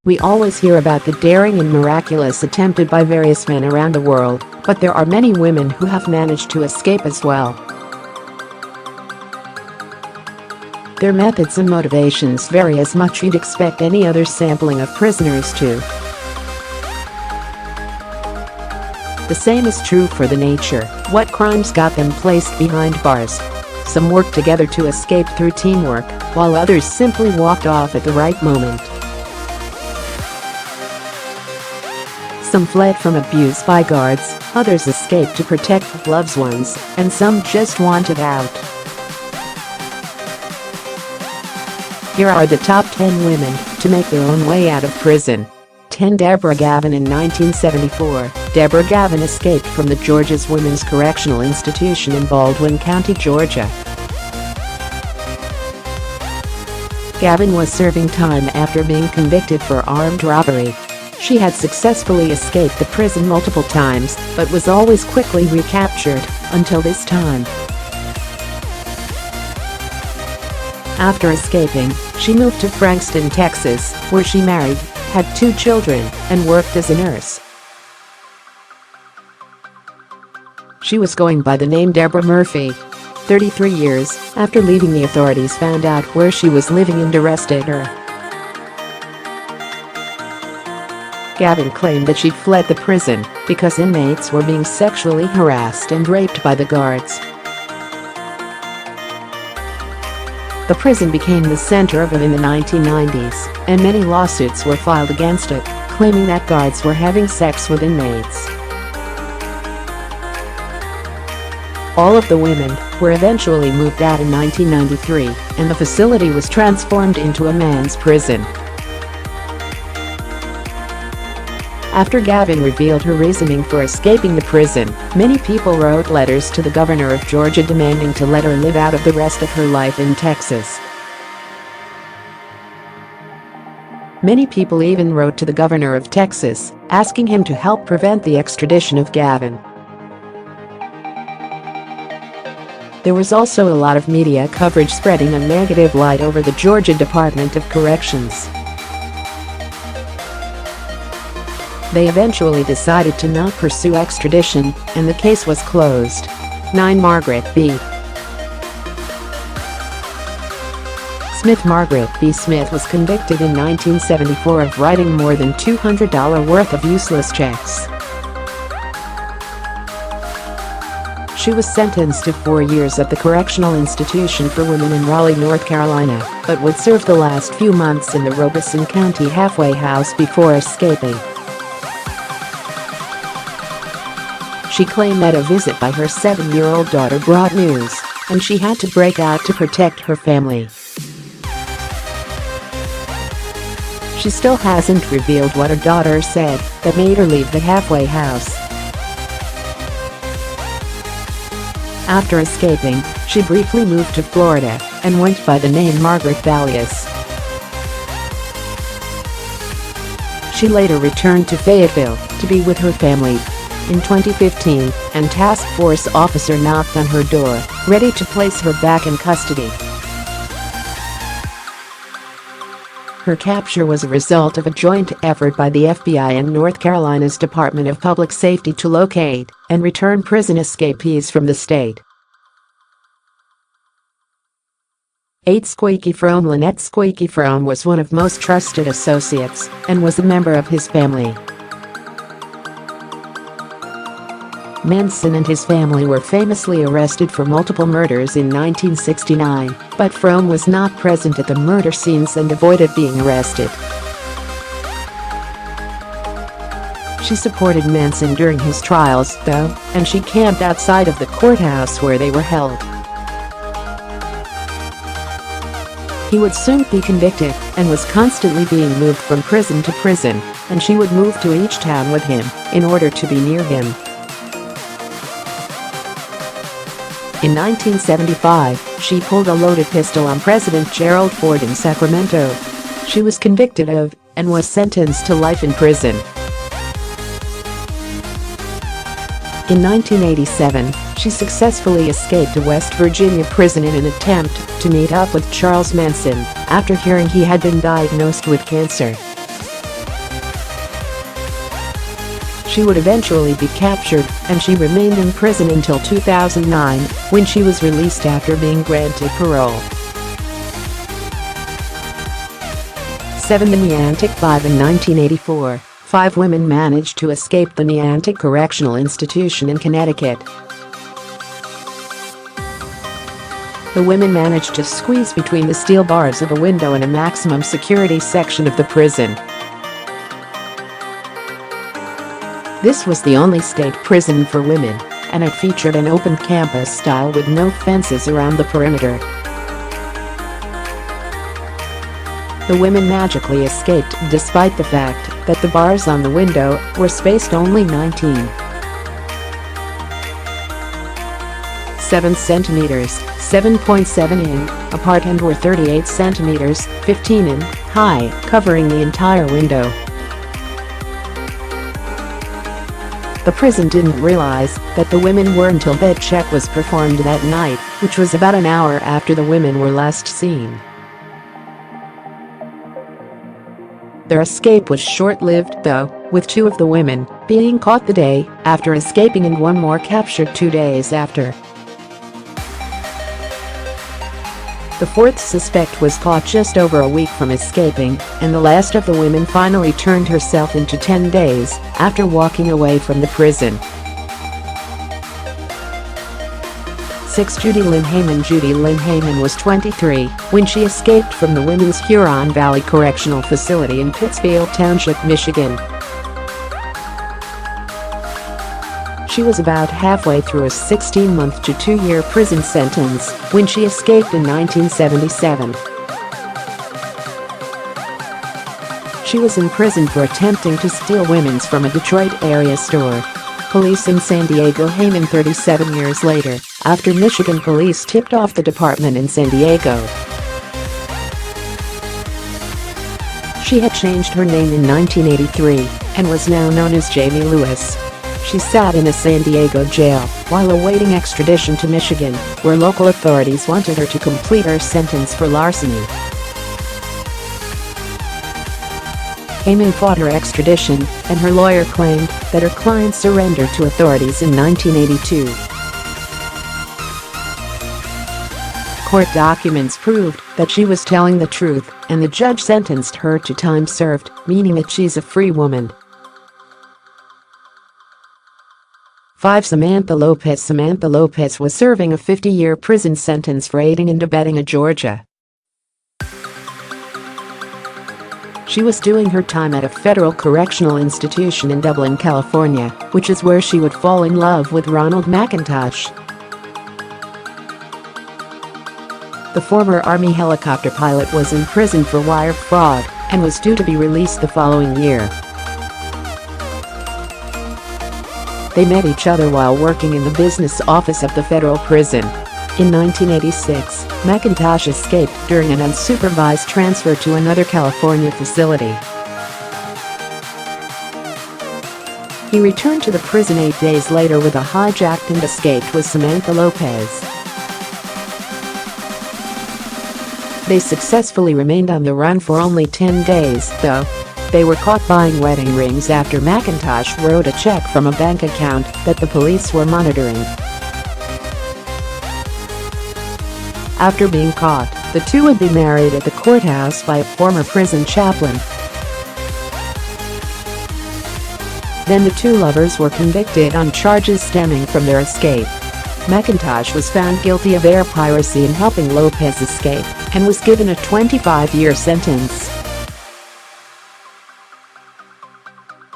We always hear about the daring and miraculous attempted by various men around the world, but there are many women who have managed to escape as well. Their methods and motivations vary as much you'd expect any other sampling of prisoners to. The same is true for the nature, what crimes got them placed behind bars. Some worked together to escape through teamwork, while others simply walked off at the right moment. Some fled from abuse by guards, others escaped to protect loved ones, and some just wanted out. Here are the top 10 women to make their own way out of prison. 10. Deborah Gavin. In 1974, Deborah Gavin escaped from the Georgia's Women's Correctional Institution in Baldwin County, Georgia. Gavin was serving time after being convicted for armed robbery. She had successfully escaped the prison multiple times, but was always quickly recaptured, until this time. After escaping, she moved to Frankston, Texas, where she married, had 2 children, and worked as a nurse. She was going by the name Deborah Murphy. 33 years after leaving, the authorities found out where she was living and arrested her. Gavin claimed that she fled the prison because inmates were being sexually harassed and raped by the guards. The prison became the center of it in the 1990s, and many lawsuits were filed against it, claiming that guards were having sex with inmates. All of the women were eventually moved out in 1993, and the facility was transformed into a men's prison. After Gavin revealed her reasoning for escaping the prison, many people wrote letters to the governor of Georgia demanding to let her live out of the rest of her life in Texas. Many people even wrote to the governor of Texas, asking him to help prevent the extradition of Gavin. There was also a lot of media coverage spreading a negative light over the Georgia Department of Corrections. They eventually decided to not pursue extradition, and the case was closed. 9. Margrethe B. Smith. Margrethe B. Smith was convicted in 1974 of writing more than $200 worth of useless checks. She was sentenced to 4 years at the Correctional Institution for Women in Raleigh, North Carolina, but would serve the last few months in the Robeson County halfway house before escaping. She claimed that a visit by her 7-year-old daughter brought news, and she had to break out to protect her family. She still hasn't revealed what her daughter said that made her leave the halfway house. After escaping, she briefly moved to Florida and went by the name Margrethe alias. She later returned to Fayetteville to be with her family. In 2015, a task force officer knocked on her door, ready to place her back in custody. Her capture was a result of a joint effort by the FBI and North Carolina's Department of Public Safety to locate and return prison escapees from the state. 8. Squeaky Fromme. Lynette. Squeaky Fromme was one of most trusted associates and was a member of his family. Manson and his family were famously arrested for multiple murders in 1969, but Fromme was not present at the murder scenes and avoided being arrested. She supported Manson during his trials, though, and she camped outside of the courthouse where they were held. He would soon be convicted and was constantly being moved from prison to prison, and she would move to each town with him in order to be near him. In 1975, she pulled a loaded pistol on President Gerald Ford in Sacramento. She was convicted of and was sentenced to life in prison. In 1987, she successfully escaped a West Virginia prison in an attempt to meet up with Charles Manson after hearing he had been diagnosed with cancer. she would eventually be captured, and she remained in prison until 2009, when she was released after being granted parole. 7. The Niantic Five. In 1984, 5 women managed to escape the Niantic Correctional Institution in Connecticut. The women managed to squeeze between the steel bars of a window in a maximum security section of the prison. This was the only state prison for women, and it featured an open campus style with no fences around the perimeter. The women magically escaped despite the fact that the bars on the window were spaced only 19. 7 centimeters, 7.7 in, apart and were 38 centimeters, 15 in, high, covering the entire window. The prison didn't realize that the women were until bed check was performed that night, which was about an hour after the women were last seen. Their escape was short-lived though, with 2 of the women being caught the day after escaping and 1 more captured 2 days after. The 4th suspect was caught just over a week from escaping, and the last of the women finally turned herself into 10 days after walking away from the prison. 6. Judy Lynn Heyman. Judy Lynn Heyman was 23 when she escaped from the Women's Huron Valley Correctional Facility in Pittsfield Township, Michigan. She was about halfway through a 16-month to 2-year prison sentence when she escaped in 1977. She was in prison for attempting to steal women's from a Detroit area store. Police in San Diego. Heyman 37 years later, after Michigan police tipped off the department in San Diego. She had changed her name in 1983 and was now known as Jamie Lewis. She sat in a San Diego jail while awaiting extradition to Michigan, where local authorities wanted her to complete her sentence for larceny. Heyman fought her extradition, and her lawyer claimed that her client surrendered to authorities in 1982. Court documents proved that she was telling the truth, and the judge sentenced her to time served, meaning that she's a free woman. 5. Samantha Lopez. Samantha Lopez was serving a 50-year prison sentence for aiding and abetting a Georgia. She was doing her time at a federal correctional institution in Dublin, California, which is where she would fall in love with Ronald McIntosh. The former Army helicopter pilot was in prison for wire fraud and was due to be released the following year. They met each other while working in the business office of the federal prison. In 1986, McIntosh escaped during an unsupervised transfer to another California facility. He returned to the prison 8 days later with a hijacked and escaped with Samantha Lopez. They successfully remained on the run for only 10 days, though. They were caught buying wedding rings after McIntosh wrote a check from a bank account that the police were monitoring. After being caught, the two would be married at the courthouse by a former prison chaplain. Then the two lovers were convicted on charges stemming from their escape. McIntosh was found guilty of air piracy and helping Lopez escape, and was given a 25-year sentence.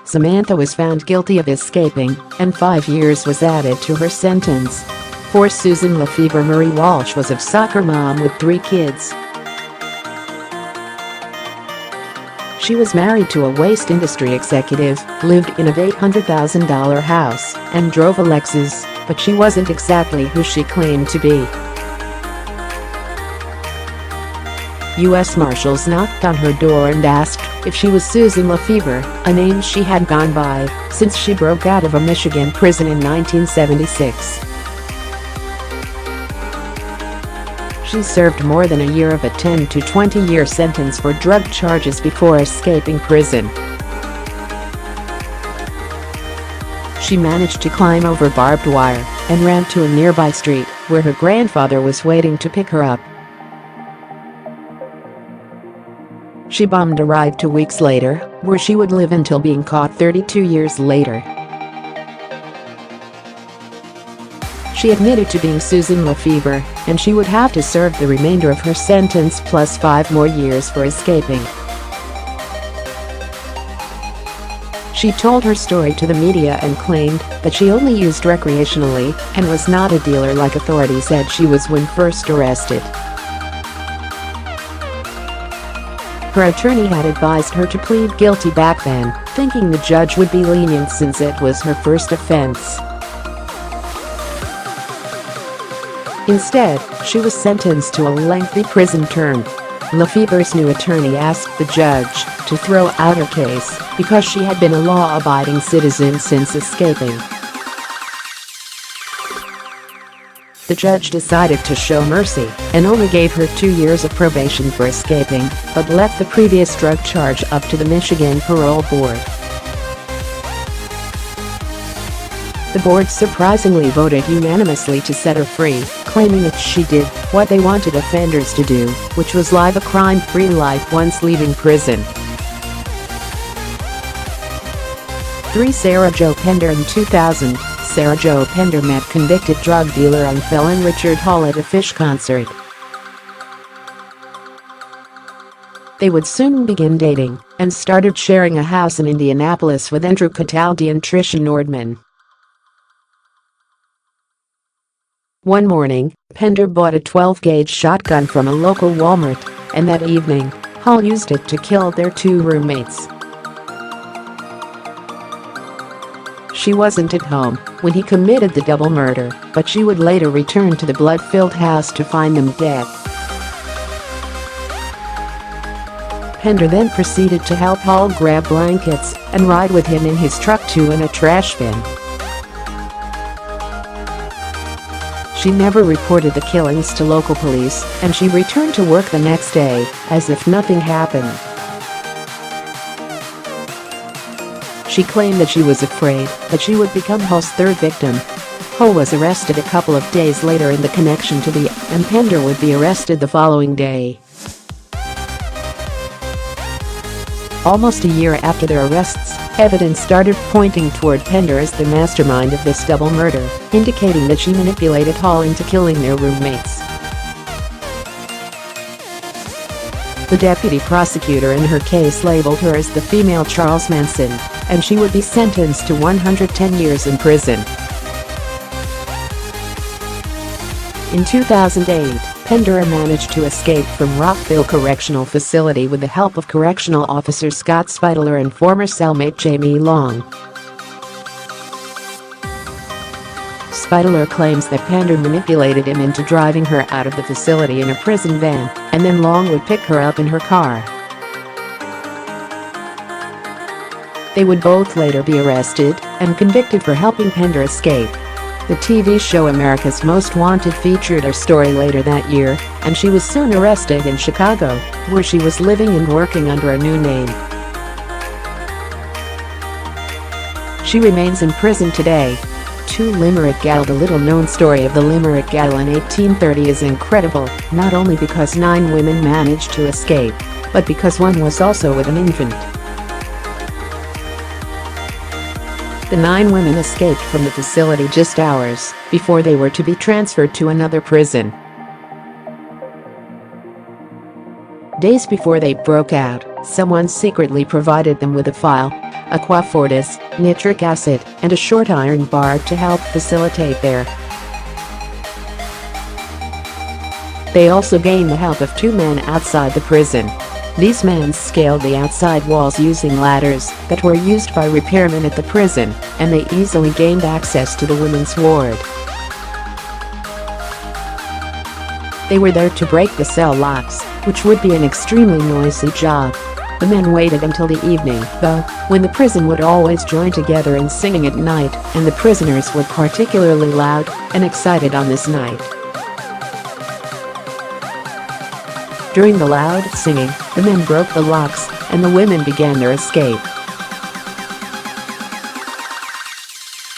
Samantha was found guilty of escaping, and 5 years was added to her sentence. 4. Susan Lefevre. Marie Walsh was a soccer mom with 3 kids. She was married to a waste industry executive, lived in a $800,000 house, and drove a Lexus, but she wasn't exactly who she claimed to be. U.S. Marshals knocked on her door and asked if she was Susan Lefevre, a name she had gone by since she broke out of a Michigan prison in 1976. She served more than a year of a 10 to 20-year sentence for drug charges before escaping prison. She managed to climb over barbed wire and ran to a nearby street where her grandfather was waiting to pick her up. She bombed a ride 2 weeks later, where she would live until being caught 32 years later. She admitted to being Susan Lefevre, and she would have to serve the remainder of her sentence plus 5 more years for escaping. She told her story to the media and claimed that she only used recreationally and was not a dealer like authorities said she was when first arrested. Her attorney had advised her to plead guilty back then, thinking the judge would be lenient since it was her first offense. Instead, she was sentenced to a lengthy prison term. Lefevre's new attorney asked the judge to throw out her case because she had been a law-abiding citizen since escaping. The judge decided to show mercy and only gave her 2 years of probation for escaping, but left the previous drug charge up to the Michigan Parole Board. The board surprisingly voted unanimously to set her free, claiming that she did what they wanted offenders to do, which was live a crime-free life once leaving prison. 3. Sarah Jo Pender. In 2000, Sarah Jo Pender met convicted drug dealer and felon Richard Hall at a Fish concert. They would soon begin dating and started sharing a house in Indianapolis with Andrew Cataldi and Tricia Nordman. One morning, Pender bought a 12-gauge shotgun from a local Walmart, and that evening, Hall used it to kill their 2 roommates. She wasn't at home when he committed the double murder, but she would later return to the blood-filled house to find them dead. Pender then proceeded to help Hall grab blankets and ride with him in his truck to a trash bin. She never reported the killings to local police, and she returned to work the next day as if nothing happened. She claimed that she was afraid that she would become Hall's 3rd victim. Hall was arrested a couple of days later in the connection to and Pender would be arrested the following day. Almost a year after their arrests, evidence started pointing toward Pender as the mastermind of this double murder, indicating that she manipulated Hall into killing their roommates. The deputy prosecutor in her case labeled her as the female Charles Manson, and she would be sentenced to 110 years in prison. In 2008, Pender managed to escape from Rockville Correctional Facility with the help of correctional officer Scott Spitler and former cellmate Jamie Long. Spitler claims that Pender manipulated him into driving her out of the facility in a prison van, and then Long would pick her up in her car. They would both later be arrested and convicted for helping Pender escape. The TV show America's Most Wanted featured her story later that year, and she was soon arrested in Chicago, where she was living and working under a new name. She remains in prison today. 2. Limerick Gal. The little-known story of the Limerick Gal in 1830 is incredible, not only because 9 women managed to escape, but because one was also with an infant. The 9 women escaped from the facility just hours before they were to be transferred to another prison. Days before they broke out, someone secretly provided them with a file, aquafortis, nitric acid, and a short iron bar to help facilitate their. They also gained the help of 2 men outside the prison. These men scaled the outside walls using ladders that were used by repairmen at the prison, and they easily gained access to the women's ward. They were there to break the cell locks, which would be an extremely noisy job. The men waited until the evening, though, when the prison would always join together in singing at night, and the prisoners were particularly loud and excited on this night. During the loud singing, the men broke the locks, and the women began their escape.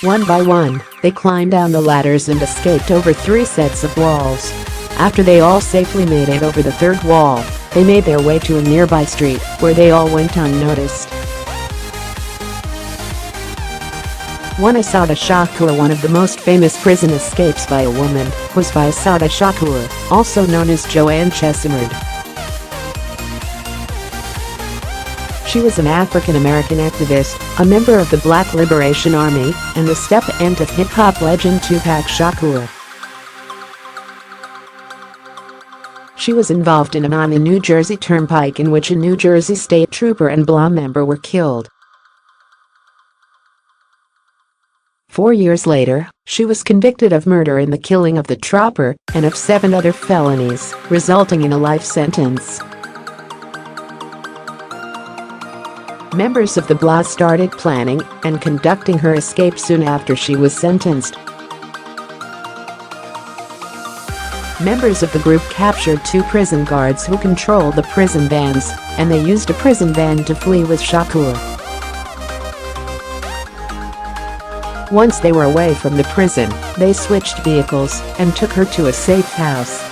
One by one, they climbed down the ladders and escaped over 3 sets of walls. After they all safely made it over the 3rd wall, they made their way to a nearby street, where they all went unnoticed. One Assata Shakur. One of the most famous prison escapes by a woman was by Assata Shakur, also known as Joanne Chesimard. She was an African-American activist, a member of the Black Liberation Army, and the step-aunt of hip-hop legend Tupac Shakur. She was involved in on the New Jersey Turnpike in which a New Jersey state trooper and BLA member were killed. 4 years later, she was convicted of murder in the killing of the trooper and of 7 other felonies, resulting in a life sentence. Members of the BLA started planning and conducting her escape soon after she was sentenced. Members of the group captured 2 prison guards who controlled the prison vans, and they used a prison van to flee with Shakur. Once they were away from the prison, they switched vehicles and took her to a safe house.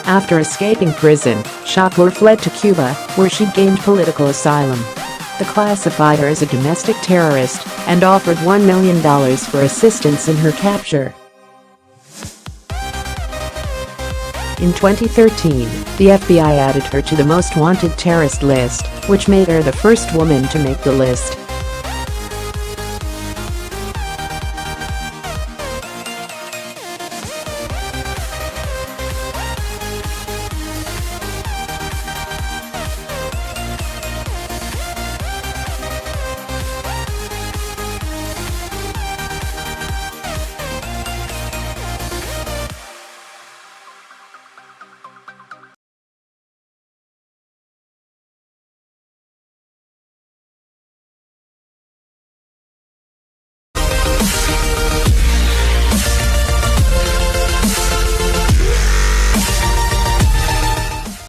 After escaping prison, Shakur fled to Cuba, where she gained political asylum. They classified her as a domestic terrorist and offered $1 million for assistance in her capture. In 2013, the FBI added her to the most wanted terrorist list, which made her the first woman to make the list.